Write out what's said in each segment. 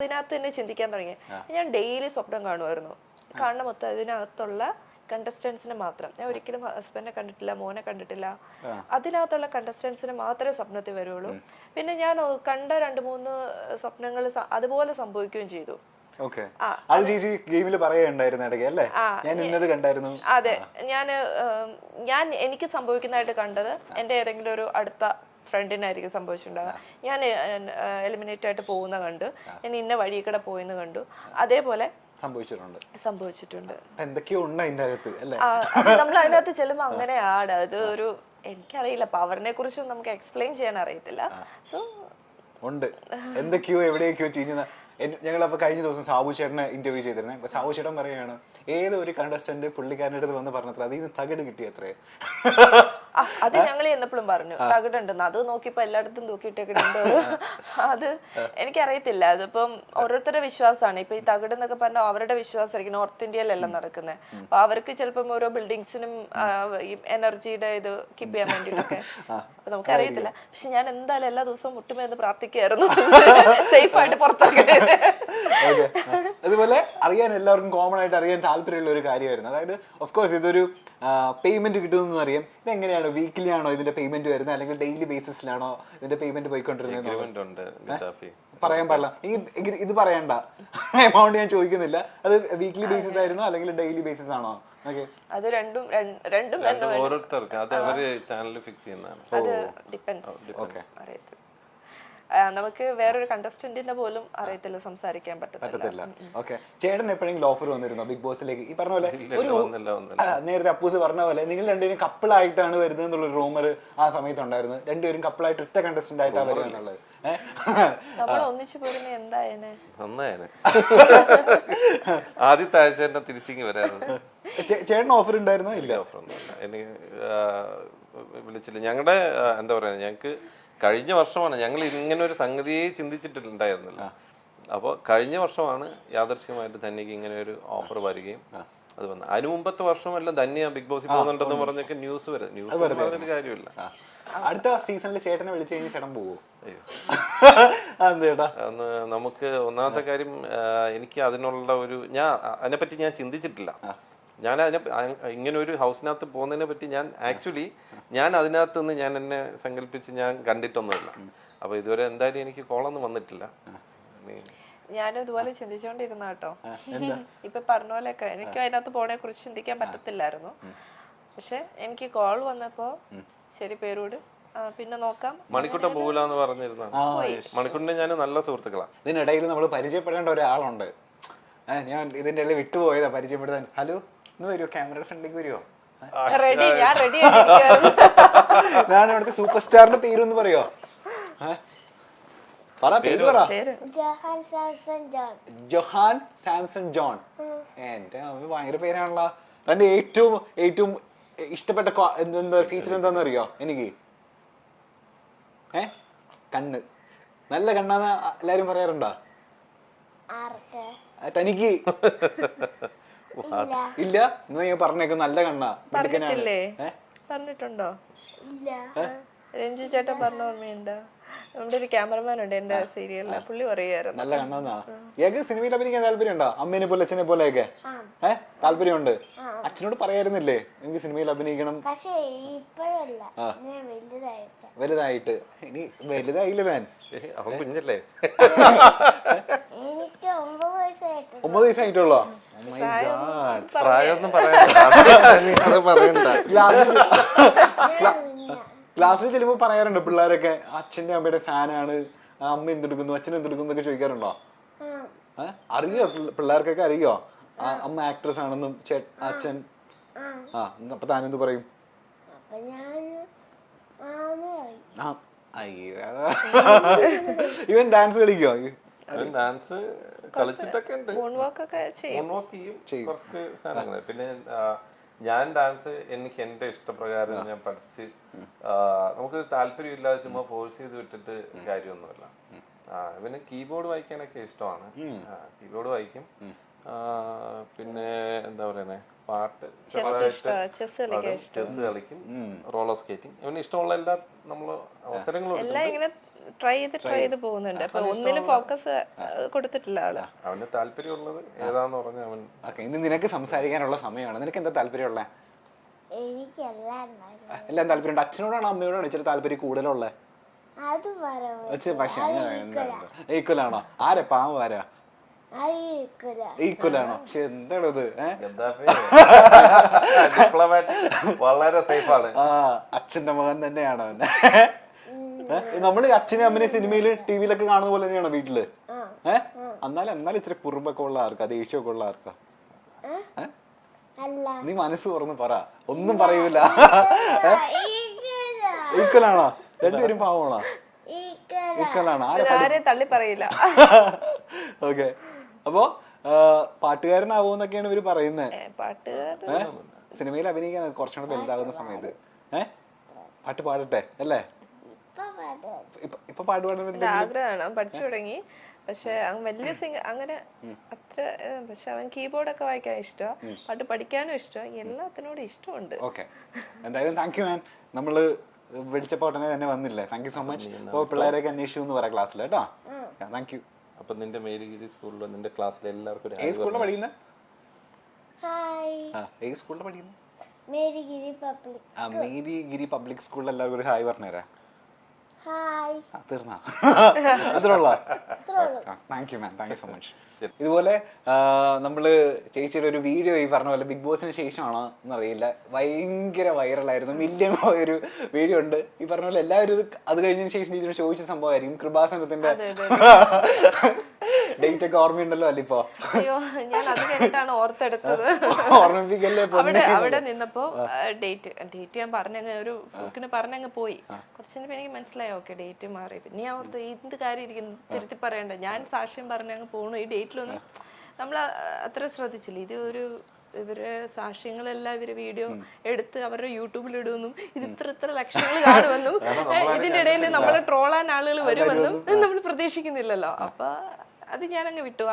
അതിനകത്ത് തന്നെ ചിന്തിക്കാൻ തുടങ്ങി. ഞാൻ ഡെയിലി സ്വപ്നം കാണുമായിരുന്നു. കാണുന്ന മൊത്തം അതിനകത്തുള്ള കണ്ടസ്റ്റൻസിനെ മാത്രം. ഞാൻ ഒരിക്കലും ഹസ്ബൻഡിനെ കണ്ടിട്ടില്ല, മോനെ കണ്ടിട്ടില്ല. അതിനകത്തുള്ള കണ്ടസ്റ്റൻസിനെ മാത്രമേ സ്വപ്നത്തിൽ വരുള്ളൂ. പിന്നെ ഞാൻ കണ്ട 2-3 സ്വപ്നങ്ങൾ അതുപോലെ സംഭവിക്കുകയും ചെയ്തു. അതെ, ഞാൻ എനിക്ക് സംഭവിക്കുന്നതായിട്ട് കണ്ടത് എന്റെ ഏതെങ്കിലും ഒരു അടുത്ത ഫ്രണ്ടിനായിരിക്കും സംഭവിച്ചിട്ടുണ്ടാവുക. ഞാൻ എലിമിനേറ്റ് ആയിട്ട് പോകുന്ന കണ്ടു, ഞാൻ ഇന്ന വഴി കൂടെ പോയെന്ന് കണ്ടു. അതേപോലെ സംഭവിച്ചിട്ടുണ്ട്. എന്തൊക്കെയോ ഉണ്ട് അതിന്റെ അകത്ത് അല്ലേ? നമ്മൾ അതിനകത്ത് ചെല്ലുമ്പോ അങ്ങനെയാണ്. അത് ഒരു എനിക്കറിയില്ല, പവറിനെ കുറിച്ചും നമുക്ക് എക്സ്പ്ലെയിൻ ചെയ്യാൻ അറിയത്തില്ല. സോ ഉണ്ട് എന്തൊക്കെയോ എവിടെയൊക്കെയോ ചെയ്യുന്ന. ഞങ്ങളപ്പോ കഴിഞ്ഞ ദിവസം സാബു ചേട്ടനെ ഇന്റർവ്യൂ ചെയ്തിരുന്നേ. അപ്പൊ സാബു ചേട്ടൻ പറയുകയാണ്, ഏതോ ഒരു കണ്ടസ്റ്റന്റ് പുള്ളിക്കാരൻ്റെ അടുത്ത് വന്ന് പറഞ്ഞത്ര അതിൽ നിന്ന് തകിട് കിട്ടിയത്രേ. അത് ഞങ്ങൾ എന്നപ്പോഴും പറഞ്ഞു തകിടുണ്ടെന്ന്. അത് നോക്കിയപ്പോ എല്ലായിടത്തും തൂക്കിയിട്ടേക്കിടുണ്ട്. അത് എനിക്കറിയത്തില്ല. അതിപ്പം ഓരോരുത്തരുടെ വിശ്വാസമാണ്. ഇപ്പൊ ഈ തകിട് എന്നൊക്കെ പറഞ്ഞാൽ അവരുടെ വിശ്വാസമായിരിക്കും. നോർത്ത് ഇന്ത്യയിലെല്ലാം നടക്കുന്നത്. അപ്പൊ അവർക്ക് ചിലപ്പം ഓരോ ബിൽഡിങ്സിനും ഈ എനർജിയുടെ ഇത് കീപ്പ് ചെയ്യാൻ വേണ്ടിയിട്ടൊക്കെ. അപ്പൊ നമുക്കറിയത്തില്ല. പക്ഷെ ഞാൻ എന്തായാലും എല്ലാ ദിവസവും മുട്ടുമെന്ന് പ്രാർത്ഥിക്കായിരുന്നു സേഫ് ആയിട്ട് പുറത്തിറങ്ങി. അതുപോലെ അറിയാൻ എല്ലാവർക്കും കോമൺ ആയിട്ട് അറിയാൻ താല്പര്യമുള്ള ഒരു കാര്യമായിരുന്നു. അതായത് ഓഫ് കോഴ്സ് ഇതൊരു പേയ്മെന്റ് കിട്ടുമെന്ന് അറിയാം. ഇതെങ്ങനെയാണ്, വീക്കിലി ആണോ ഇതിന്റെ പേയ്മെന്റ് വരുന്നത്, അല്ലെങ്കിൽ ഡെയിലി ബേസിസിലാണോ ഇതിന്റെ പേയ്മെന്റ് പോയിക്കൊണ്ടിരുന്നത്? പറയാൻ പാടില്ല. ഇത് പറയണ്ട, എമൗണ്ട് ഞാൻ ചോദിക്കുന്നില്ല. അത് വീക്ക്ലി ബേസിസ് ആയിരുന്നോ അല്ലെങ്കിൽ ഡെയിലി ബേസിസ് ആണോ? അത് രണ്ടും ഓരോരുത്തർക്ക് അത് അവര് ചാനൽ ഫിക്സ് ചെയ്യുന്നതാണ്. അത് ഡിപ്പെൻഡ്സ്. നമുക്ക് വേറൊരു കണ്ടസ്റ്റന്റിന്റെ പോലും അറിയത്തില്ല, സംസാരിക്കാൻ പറ്റത്തില്ല. ചേട്ടൻ എപ്പോഴെങ്കിലും ഓഫർ വന്നിരുന്നോ ബിഗ് ബോസിലേക്ക്? ഈ പറഞ്ഞ പോലെ നേരത്തെ അപ്പൂസ് പറഞ്ഞ പോലെ നിങ്ങൾ രണ്ടുപേരും കപ്പിൾ ആയിട്ടാണ് വരുന്നത് എന്നുള്ള റൂമർ ആ സമയത്ത് ഉണ്ടായിരുന്നു. രണ്ടുപേരും കപ്പിളായിട്ട് ഒറ്റ കണ്ടസ്റ്റന്റ് ആയിട്ടാണ് വരുന്നത് എന്നുള്ളത്. നമ്മൾ ഒന്നിച്ചു പോരുന്ന എന്തായേനെ? ആദ്യത്തെ ആഴ്ച തന്നെ തിരിച്ചിങ്ങി വരാറുണ്ട്. ചേട്ടൻ ഓഫർ ഉണ്ടായിരുന്നോ? ഇല്ല, ഓഫർ ഒന്നുമില്ല. എനിക്ക് വിളിച്ചില്ല. ഞങ്ങളുടെ എന്താ പറയാ, ഞങ്ങക്ക് കഴിഞ്ഞ വർഷമാണ് ഞങ്ങൾ ഇങ്ങനെ ഒരു സംഗതിയെ ചിന്തിച്ചിട്ടുണ്ടായിരുന്നില്ല. അപ്പോൾ കഴിഞ്ഞ വർഷമാണ് യാദർശികമായിട്ട് ധന്യക്ക് ഇങ്ങനെ ഒരു ഓഫർ വരികയും അത് വന്നു. അതിന് മുമ്പത്തെ വർഷമെല്ലാം ധന്യ ബിഗ് ബോസിൽ പോകുന്നുണ്ടെന്ന് പറഞ്ഞൊക്കെ ന്യൂസ് പറഞ്ഞിട്ട് കാര്യമില്ല. അടുത്ത സീസണിൽ ചേട്ടനെ വിളിച്ചു കഴിഞ്ഞാൽ ചേട്ടൻ പോവോ? അന്ന് നമുക്ക് ഒന്നാമത്തെ കാര്യം, എനിക്ക് അതിനുള്ള ഒരു അതിനെപ്പറ്റി ഞാൻ ചിന്തിച്ചിട്ടില്ല. ഞാൻ ഇങ്ങനെ ഒരു ഹൗസിനകത്ത് പോകുന്നതിനെ പറ്റി ഞാൻ അതിനകത്ത് നിന്ന് ഞാൻ എന്നെ സങ്കല്പിച്ച് ഞാൻ കണ്ടിട്ടൊന്നുമില്ല. അപ്പൊ ഇതുവരെ എന്തായാലും എനിക്ക് കോളൊന്നും വന്നിട്ടില്ല. ഞാനും ഇതുപോലെ ചിന്തിച്ചോണ്ടിരുന്ന കേട്ടോ. ഇപ്പൊ പറഞ്ഞ പോലെയൊക്കെ എനിക്ക് അതിനകത്ത് പോണെ കുറിച്ച് ചിന്തിക്കാൻ പറ്റത്തില്ലായിരുന്നു. പക്ഷെ എനിക്ക് കോൾ വന്നപ്പോ ശരി പേരോട് പിന്നെ നോക്കാം. മണിക്കുട്ടൻ പോകില്ലാന്ന് പറഞ്ഞിരുന്ന മണിക്കുട്ടനെ ഞാൻ നല്ല സുഹൃത്തുക്കളാണ്. ഇതിനിടയിൽ നമ്മൾ പരിചയപ്പെടേണ്ട ഒരാളുണ്ട്. ഞാൻ ഇതിന്റെ ഇടയിൽ വിട്ടുപോയതാ പരിചയപ്പെടുത്താൻ. ഹലോ, ഇന്ന് വരുമോ? ക്യാമറയുടെ ഫ്രണ്ടിലേക്ക് വരുമോ? ഞാൻ അവിടുത്തെ സൂപ്പർ സ്റ്റാറിന്റെ പേരൊന്ന് പറയോ? പേര് പറ. Johan Samson John. എന്റെ ഭയങ്കര പേരാണല്ലോ. തന്റെ ഏറ്റവും ഇഷ്ടപ്പെട്ട എന്താ ഫീച്ചർ എന്താന്ന് അറിയോ എനിക്ക്? കണ്ണ്. നല്ല കണ്ണാന്ന് എല്ലാരും പറയാറുണ്ടോ? തനിക്ക് ഇല്ല? എന്നാ ഞാൻ പറഞ്ഞേക്കും നല്ല കണ്ണാ. പറഞ്ഞിട്ടുണ്ടോ? രഞ്ജു ചേട്ടൻ പറഞ്ഞ ഓർമ്മയുണ്ടോ? നമ്മുടെ ഒരു ക്യാമറമാൻ ഉണ്ട് എന്റെ സീരിയലില്, പുള്ളി പറയായിരുന്നു നല്ല കണ്ണാന്നാ. ഏക സിനിമയിൽ അഭിനയിക്കാൻ താല്പര്യം ഉണ്ടോ? അമ്മേനെ പോലെ അച്ഛനെ പോലെയൊക്കെ താല്പര്യമുണ്ട്. അച്ഛനോട് പറയായിരുന്നില്ലേ എനിക്ക് സിനിമയിൽ അഭിനയിക്കണം? വലുതായിട്ട്. ഇനി വലുതായില്ല താൻ. അവൻ കുഞ്ഞല്ലേ? 9 വയസ്സായിട്ടുള്ളോ? പ്രായമൊന്നും പറയണ്ട. ക്ലാസ്സിൽ ചെല്ലുമ്പോ പറയാറുണ്ട് പിള്ളേരൊക്കെ അച്ഛന്റെ അമ്മയുടെ ഫാനാണ്, അമ്മ എന്തെടുക്കുന്നു അച്ഛൻ എന്തെടുക്കുന്നു എന്നൊക്കെ ചോദിക്കാറുണ്ടോ? അറിയോ പിള്ളേർക്കൊക്കെ? അറിയോ അമ്മ ആക്ട്രസ് ആണെന്നും അച്ഛൻ? അപ്പൊ താനെന്ത് പറയും? ഇവൻ ഡാൻസ് കളിക്കോ? ഡാൻസ് കളിച്ചിട്ടൊക്കെ ഉണ്ട്. കുറച്ച് സാധനങ്ങൾ. പിന്നെ ഞാൻ ഡാൻസ് എനിക്ക് എന്റെ ഇഷ്ടപ്രകാരം ഞാൻ പഠിച്ച്, നമുക്ക് താല്പര്യം ഇല്ലാതെ ചുമ്മാ ഫോഴ്സ് ചെയ്ത് വിട്ടിട്ട് കാര്യമൊന്നുമില്ല. പിന്നെ കീബോർഡ് വായിക്കാനൊക്കെ ഇഷ്ടമാണ്. കീബോർഡ് വായിക്കും. പിന്നെ എന്താ പറയുന്നേ, പാട്ട്, ചെസ് കളിക്കും, റോളർ സ്കേറ്റിംഗ്. ഇവന് ഇഷ്ടമുള്ള എല്ലാ നമ്മള് അവസരങ്ങളും ട്രൈ ചെയ്ത് പോകുന്നുണ്ട്. അപ്പൊ ഒന്നിനും ഫോക്കസ് കൊടുത്തിട്ടില്ല ആള്. അവന് താല്പര്യമുള്ളത് ഏതാന്ന് പറഞ്ഞ അവൻ. ഓക്കെ, ഇന്ന് നിനക്ക് സംസാരിക്കാനുള്ള സമയമാണ്. നിനക്ക് എന്താ താല്പര്യമുള്ള? എല്ലാം താല്പര്യമുണ്ട്. അച്ഛനോടാണോ അമ്മയോടാണോ ഇച്ചിരി താല്പര്യം കൂടുതലുള്ളത്? പക്ഷെ ഈക്വൽ ആണോ? ആരാ പാവം? ആരാ ഈക്വൽ ആണോ? പക്ഷെ എന്താണോ ഇത്? വളരെ സേഫ് ആണ്. അച്ഛന്റെ മകൻ തന്നെയാണോ അവൻ? നമ്മള് അച്ഛനെ അമ്മനെ സിനിമയില് ടിവിയിലൊക്കെ കാണുന്ന പോലെ തന്നെയാണോ വീട്ടില്? എന്നാലും ഇച്ചിരി കുറുമ്പൊക്കെ ഉള്ള ആർക്കാ? ദേഷ്യമൊക്കെ ഉള്ള ആർക്കാ? നീ മനസ്സ് തുറന്ന് പറ, ഒന്നും പറയൂല. ഈക്വൽ ആണോ? രണ്ടുപേരും പാവമാണോ? ഈക്വൽ ആണോ? ആരെ തള്ളി പറയില്ല. ഓക്കെ, അപ്പോ പാട്ടുകാരനാവൂന്നൊക്കെയാണ് ഇവര് പറയുന്നത്. സിനിമയിൽ അഭിനയിക്കാൻ കുറച്ചുകൂടെ വലുതാകുന്ന സമയത്ത് പാട്ട് പാടട്ടെ അല്ലേ? ഇപ്പൊ പാട്ട് പാടുന്ന ആഗ്രഹമാണ്, പഠിച്ചു തുടങ്ങി. പക്ഷെ വലിയ അങ്ങനെ അത്ര, പക്ഷെ അവൻ കീബോർഡൊക്കെ വായിക്കാൻ ഇഷ്ടമാണ്, പാട്ട് പഠിക്കാനും ഇഷ്ടമാണ്, എല്ലാത്തിനോടും ഇഷ്ടമുണ്ട്. ഓക്കെ, എന്തായാലും താങ്ക് യു മാൻ. നമ്മള് വിളിച്ചപ്പോ ഉടനെ തന്നെ വന്നില്ലേ? Thank you so much. അപ്പൊ പിള്ളേരെയൊക്കെ അന്വേഷിച്ചു എന്ന് പറയാം ക്ലാസ്സിൽ കേട്ടോ. Thank you. അപ്പൊ നിന്റെ മേരിഗിരി സ്കൂളിലോ നിന്റെ ക്ലാസ്സിലെ എല്ലാവർക്കും ഏത് സ്കൂളിലാണ് പഠിക്കുന്നത്? ഏത് സ്കൂളിലാണ് പഠിക്കുന്നത്? മേരിഗിരി പബ്ലിക് സ്കൂളിൽ എല്ലാവർക്കും ഒരു ഹായ് പറഞ്ഞുതരാ. തീർന്നാ? അത്രയുള്ള? Thank you ma'am, thank you so much. ഇതുപോലെ നമ്മള് ചേച്ചിയുടെ ഒരു വീഡിയോ ഈ പറഞ്ഞ പോലെ ബിഗ് ബോസിന് ശേഷമാണോ എന്നറിയില്ല, ഭയങ്കര വൈറലായിരുന്നു, മില്യൺ ഒരു വീഡിയോ ഉണ്ട്. ഈ പറഞ്ഞ പോലെ എല്ലാവരും അത് കഴിഞ്ഞതിന് ശേഷം ടീച്ചർ ചോദിച്ച സംഭവമായിരിക്കും കൃപാസനത്തിന്റെ ഡേറ്റ് ഒക്കെ ഓർമ്മയുണ്ടല്ലോ അല്ല? ഇപ്പൊ അയ്യോ, ഞാൻ അത് കേട്ടാണ് ഓർത്തെടുത്തത്. ഓർമ്മിപ്പിക്കല്ലേ? അവിടെ നിന്നപ്പോ ഡേറ്റ് ഞാൻ പറഞ്ഞങ്ങ് ഒരു പറഞ്ഞങ്ങ് പോയി. കുറച്ചിന് എനിക്ക് മനസ്സിലായി, ഓക്കെ ഡേറ്റ് മാറി. പിന്നെ ഞാൻ ഓർത്ത് എന്ത് കാര്യം ഇരിക്കുന്നു, തിരുത്തി പറയണ്ട, ഞാൻ സാക്ഷ്യം പറഞ്ഞങ്ങ് പോണു. ഈ ഡേറ്റിലൊന്നും നമ്മൾ അത്ര ശ്രദ്ധിച്ചില്ല. ഇത് ഇവര് സാക്ഷ്യങ്ങളെല്ലാം ഇവര് വീഡിയോ എടുത്ത് അവരുടെ യൂട്യൂബിൽ ഇടുമെന്നും ഇത് ഇത്ര ലക്ഷങ്ങൾ കാണുമെന്നും ഇതിന്റെ ഇടയിൽ നമ്മളെ ട്രോളാൻ ആളുകൾ വരുമെന്നും നമ്മൾ പ്രതീക്ഷിക്കുന്നില്ലല്ലോ. അപ്പൊ അത് ഞാനങ്ങ് വിട്ടു.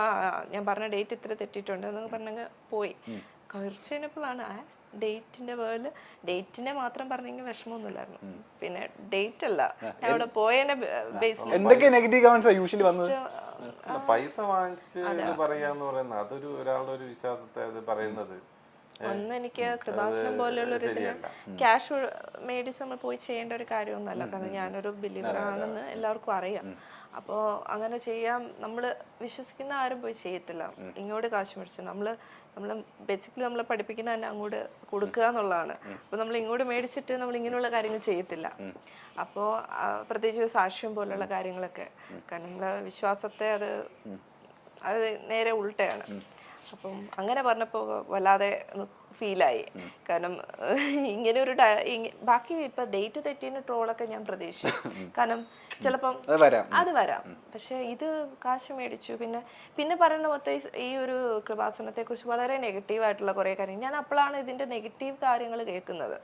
ഞാൻ പറഞ്ഞ ഡേറ്റ് ഇത്ര തെറ്റിയിട്ടുണ്ട് എന്നൊക്കെ പറഞ്ഞങ്ങ് പോയി. കുറച്ച് കഴിഞ്ഞപ്പോഴാണ് ഡേറ്റിന്റെ വേൾഡ്, ഡേറ്റിനെ മാത്രം പറഞ്ഞെങ്കിൽ വിഷമമൊന്നുമില്ലായിരുന്നു. പിന്നെ ഡേറ്റ് അല്ല, ഞാൻ അവിടെ പോയതിന്റെ ബേസിൽ എന്തൊക്കെ നെഗറ്റീവ് കമന്റ്സ് യൂഷ്വലി വന്നത്? പൈസ വാങ്ങിച്ച് പറയാന്ന് പറയുന്നത് അതൊരു ഒരാളുടെ ഒരു വിശ്വാസത്തെ അത് പറയുന്നത്. ഒന്ന് എനിക്ക് കൃപാസനം പോലെയുള്ള ഒരു ഇതിന് ക്യാഷ് മേടിച്ച് നമ്മൾ പോയി ചെയ്യേണ്ട ഒരു കാര്യമൊന്നുമല്ല. കാരണം ഞാനൊരു ബിലീവർ ആണെന്ന് എല്ലാവർക്കും അറിയാം. അപ്പോൾ അങ്ങനെ ചെയ്യാൻ നമ്മൾ വിശ്വസിക്കുന്ന ആരും പോയി ചെയ്യത്തില്ല. ഇങ്ങോട്ട് കാശ് മേടിച്ച് നമ്മള് ബേസിക്കലി നമ്മളെ പഠിപ്പിക്കുന്ന തന്നെ അങ്ങോട്ട് കൊടുക്കുക എന്നുള്ളതാണ്. അപ്പൊ നമ്മൾ ഇങ്ങോട്ട് മേടിച്ചിട്ട് നമ്മൾ ഇങ്ങനെയുള്ള കാര്യങ്ങൾ ചെയ്യത്തില്ല. അപ്പോൾ പ്രത്യേകിച്ച് സാക്ഷ്യം പോലുള്ള കാര്യങ്ങളൊക്കെ, കാരണം നമ്മളെ വിശ്വാസത്തെ അത് നേരെ ഉൾട്ടയാണ്. അപ്പം അങ്ങനെ പറഞ്ഞപ്പോ വല്ലാതെ ഫീലായി. കാരണം ഇങ്ങനെ ഒരു ബാക്കി ഇപ്പൊ ഡേറ്റ് തെറ്റിന് ട്രോളൊക്കെ ഞാൻ പ്രതീക്ഷിച്ചു. കാരണം ചിലപ്പം അത് വരാം. പക്ഷെ ഇത് കാശ് മേടിച്ചു. പിന്നെ പറയുന്ന മൊത്തം ഈ ഒരു കൃപാസനത്തെ കുറിച്ച് വളരെ നെഗറ്റീവ് ആയിട്ടുള്ള കുറെ കാര്യം ഞാൻ അപ്പോഴാണ് ഇതിന്റെ നെഗറ്റീവ് കാര്യങ്ങൾ കേൾക്കുന്നത്.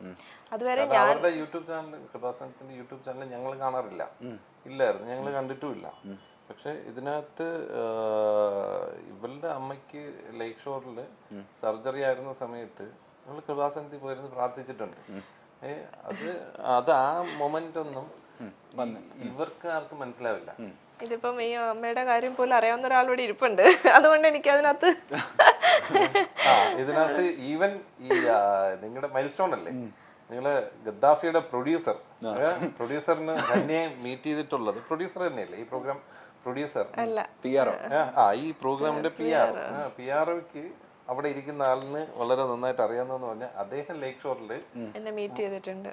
അതുവരെ ഞാൻ യൂട്യൂബ് ചാനൽ, കൃപാസനത്തിന്റെ യൂട്യൂബ് ചാനൽ ഞങ്ങൾ കാണാറില്ല, ഇല്ലായിരുന്നു, ഞങ്ങൾ കണ്ടിട്ടുമില്ല. പക്ഷെ ഇതിനകത്ത് ഇവളുടെ അമ്മയ്ക്ക് ലേക്ക് ഷോറില് സർജറി ആയിരുന്ന സമയത്ത് നമ്മൾ കൃപാസനത്തിൽ പോയിരുന്നു പ്രാർത്ഥിച്ചിട്ടുണ്ട്. അത് ആ മൊമെന്റ് ഒന്നും ഇവർക്ക് ആർക്കും മനസ്സിലാവില്ല. ഇതിപ്പം ഈ അമ്മയുടെ കാര്യം പോലും അറിയാവുന്ന ഒരാളോട് ഇരിപ്പുണ്ട്, അതുകൊണ്ട് എനിക്ക് ഇതിനകത്ത് ഈവൻ ഈ നിങ്ങളുടെ മൈൽ സ്റ്റോൺ അല്ലേ, നിങ്ങള് ഗദ്ദാഫിയുടെ പ്രൊഡ്യൂസറിന് തന്നെ മീറ്റ് ചെയ്തിട്ടുള്ളത് പ്രൊഡ്യൂസർ തന്നെയല്ലേ ഈ പ്രോഗ്രാം പ്രൊഡ്യൂസർ? ഈ പ്രോഗ്രാമിന്റെ PR-ക്ക് അവിടെ ഇരിക്കുന്ന ആളിന് വളരെ നന്നായിട്ട് അറിയാവുന്ന പറഞ്ഞാൽ അദ്ദേഹം ലേക്ക് ഷോറിൽ മീറ്റ് ചെയ്തിട്ടുണ്ട്.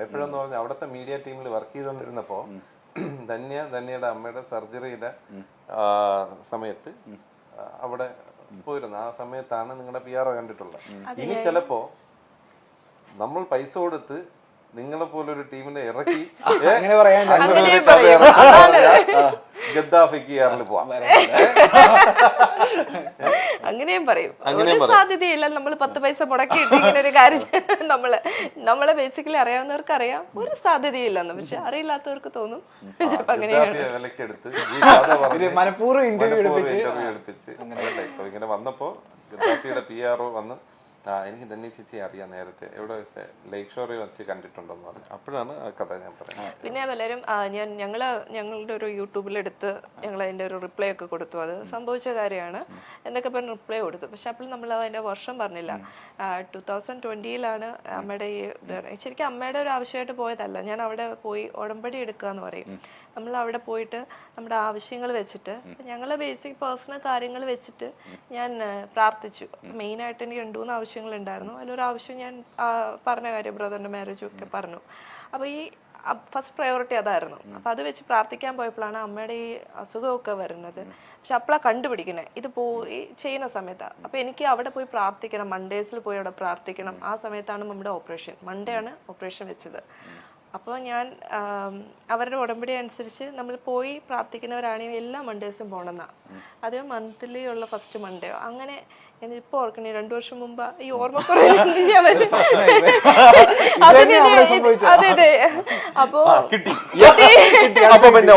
എപ്പോഴെന്ന് പറഞ്ഞാൽ അവിടുത്തെ മീഡിയ ടീമിൽ വർക്ക് ചെയ്തുകൊണ്ടിരുന്നപ്പോ ധന്യയുടെ അമ്മയുടെ സർജറിയുടെ സമയത്ത് അവിടെ പോയിരുന്നു. ആ സമയത്താണ് നിങ്ങളുടെ PR കണ്ടിട്ടുള്ളത്. ഇനി ചിലപ്പോ നമ്മൾ പൈസ കൊടുത്ത് നിങ്ങളെ പോലൊരു ടീമിനെ ഇറക്കി ഗദ്ദാഫിക്ക് ഏറിൽ പോവാം, അങ്ങനെയും പറയും. ഒരു സാധ്യതയില്ല. നമ്മൾ 10 പൈസ മുടക്കിയിട്ട് ഇങ്ങനെ ഒരു കാര്യം നമ്മളെ ബേസിക്കലി അറിയാവുന്നവർക്ക് അറിയാം, ഒരു സാധ്യതയില്ലെന്ന്. പക്ഷെ അറിയില്ലാത്തവർക്ക് തോന്നും ചിലപ്പോ അങ്ങനെയാണ്. മനഃപൂർവ്വം ഇന്റർവ്യൂ എടുപ്പിച്ച് ഇങ്ങനെ വന്നപ്പോ ഗദ്ദാഫിയുടെ PR വന്ന് എനിക്ക് ധന്യ ചേച്ചി അറിയാം നേരത്തെ എവിടെ വെച്ച് ലേക്ക് ഷോറിൽ വെച്ച് കണ്ടിട്ടുണ്ടെന്ന് പറഞ്ഞു. അപ്പോഴാണ് ആ കഥ ഞാൻ പറയുന്നത്. പിന്നെ പലരും ഞങ്ങളുടെ ഒരു യൂട്യൂബിലെടുത്ത് ഞങ്ങൾ അതിന്റെ ഒരു റിപ്ലൈ ഒക്കെ കൊടുത്തു. അത് സംഭവിച്ച കാര്യമാണ് എന്നൊക്കെ പറഞ്ഞ് റിപ്ലൈ കൊടുത്തു. പക്ഷെ അപ്പോൾ നമ്മൾ അതിന്റെ വർഷം പറഞ്ഞില്ല. 2020 അമ്മയുടെ ഈ ശരിക്കും അമ്മയുടെ ഒരു ആവശ്യമായിട്ട് പോയതല്ല. ഞാൻ അവിടെ പോയി ഉടമ്പടി എടുക്കുക എന്ന് പറയും. നമ്മൾ അവിടെ പോയിട്ട് നമ്മുടെ ആവശ്യങ്ങൾ വെച്ചിട്ട് ഞങ്ങളെ ബേസിക് പേഴ്സണൽ കാര്യങ്ങൾ വെച്ചിട്ട് ഞാൻ പ്രാർത്ഥിച്ചു. മെയിനായിട്ട് എനിക്ക് 2-3 ആവശ്യങ്ങൾ ഉണ്ടായിരുന്നു. അതിലൊരു ആവശ്യം ഞാൻ പറഞ്ഞ കാര്യം ബ്രദറിന്റെ മാരേജും ഒക്കെ പറഞ്ഞു. അപ്പോൾ ഈ ഫസ്റ്റ് പ്രയോറിറ്റി അതായിരുന്നു. അപ്പൊ അത് വെച്ച് പ്രാർത്ഥിക്കാൻ പോയപ്പോഴാണ് അമ്മയുടെ ഈ അസുഖമൊക്കെ വരുന്നത്. പക്ഷെ അപ്പോഴാണ് കണ്ടുപിടിക്കണേ ഇത് പോയി ചെയ്യുന്ന സമയത്താണ്. അപ്പൊ എനിക്ക് അവിടെ പോയി പ്രാർത്ഥിക്കണം, മൺഡേസിൽ പോയി അവിടെ പ്രാർത്ഥിക്കണം. ആ സമയത്താണ് നമ്മുടെ ഓപ്പറേഷൻ, മൺഡേ ആണ് ഓപ്പറേഷൻ വെച്ചത്. അപ്പോൾ ഞാൻ അവരുടെ ഉടമ്പടി അനുസരിച്ച് നമ്മൾ പോയി പ്രാർത്ഥിക്കുന്നവരാണെങ്കിൽ എല്ലാ മൺഡേസും പോകണമെന്നാണ്. അത് മന്ത്ലി ഉള്ള ഫസ്റ്റ് മൺഡേ അങ്ങനെ. ഇപ്പൊ ഓർക്കണേ 2 വർഷം മുമ്പ് ഈ ഓർമ്മ അതെ. അപ്പോ അപ്പൊ പിന്നെ